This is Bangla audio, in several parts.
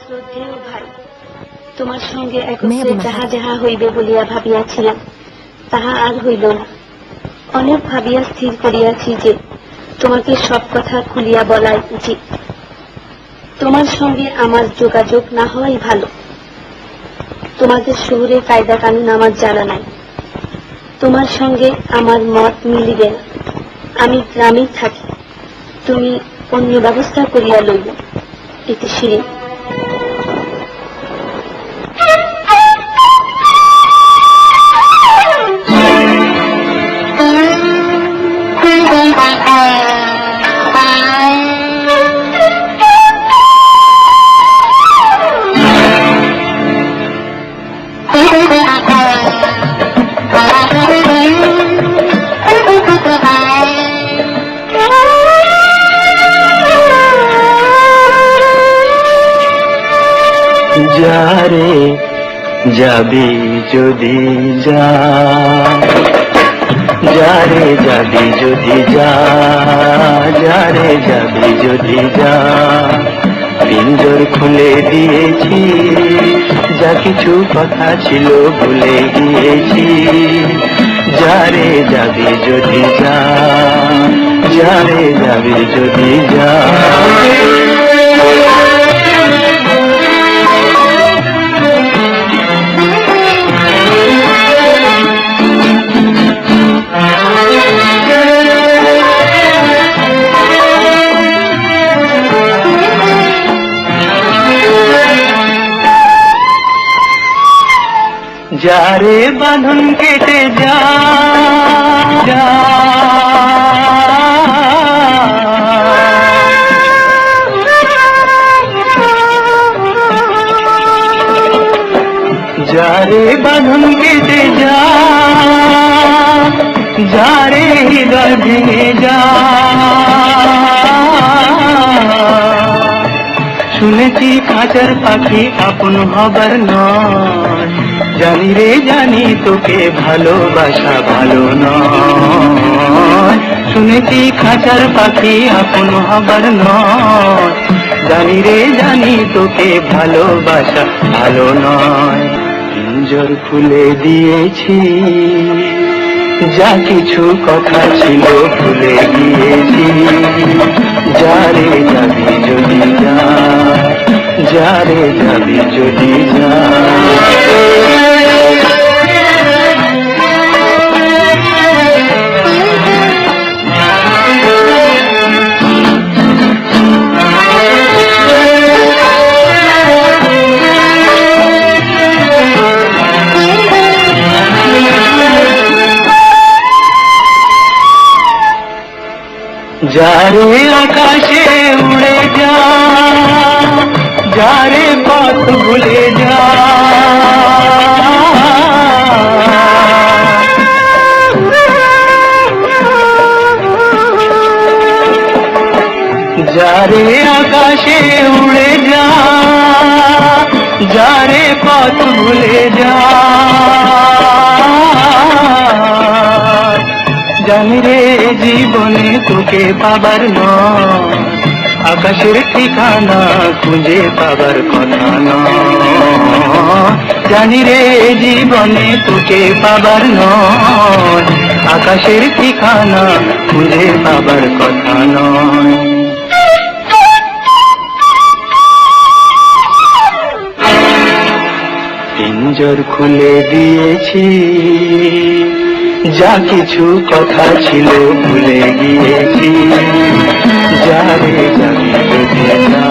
শ্রদ্ধেয় ভাই, তোমার সঙ্গে একত্রে যাহা যাহা হইবে বলিয়া ভাবিয়াছিলাম, তাহা আর হইল না। অনেক ভাবিয়া স্থির করিয়াছি যে তোমাকে সব কথা খুলিয়া বলাই উচিত। তোমার সঙ্গে আমার যোগাযোগ না হওয়াই ভালো। তোমাদের শহরে কায়দা কানুন আমার জানা নাই। তোমার সঙ্গে আমার মত মিলিবে না। আমি গ্রামেই থাকি, তুমি অন্য ব্যবস্থা করিয়া লইব। এতে শিরিন। যারে যাবি যদি যা, যারে যাবি যদি যা, যারে যাবি যদি যা, পিঞ্জর খুলে দিয়েছি, যা কিছু কথা ছিল ভুলে গিয়েছি। যারে যাবি যদি যা, যারে যাবি যদি যা। যারে বাঁধন কেটে যা, যারে বাঁধন কেটে যা, যারে হৃদয় ভেঙে যা। শুনেছি খাঁচার পাখি আপন হবার নয়, জানি রে জানি তোকে ভালোবাসা ভালো নয়। শুনেছি খাঁচার পাখি আপন হবার নয়, জানি রে জানি তোকে ভালোবাসা ভালো নয়। পিঞ্জর খুলে দিয়েছি, যা কিছু কথা ছিল ভুলে গিয়েছি। যারে যাবি যদি যা, যারে যাবি যদি যা। যারে আকাশে উড়ে যা, যারে পথ ভুলে যা। যারে আকাশে উড়ে যা, যারে পথ ভুলে যা। জানি রে জীবনে তোকে পাবার নয়, আকাশের ঠিকানা খুঁজে পাবার কথা নয়। জানি রে জীবনে তোকে পাবার নয়, আকাশের ঠিকানা খুঁজে পাবার কথা নয়। পিঞ্জর খুলে দিয়েছি, যা কিছু কথা ছিল ভুলে গিয়েছি। যারে যাবি যদি যা,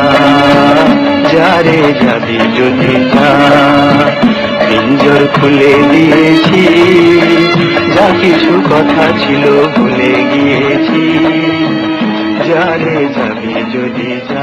যারে যাবি যদি যা। পিঞ্জর খুলে দিয়েছি, যা কিছু কথা ছিল ভুলে গিয়েছি। যারে যাবি যদি যা।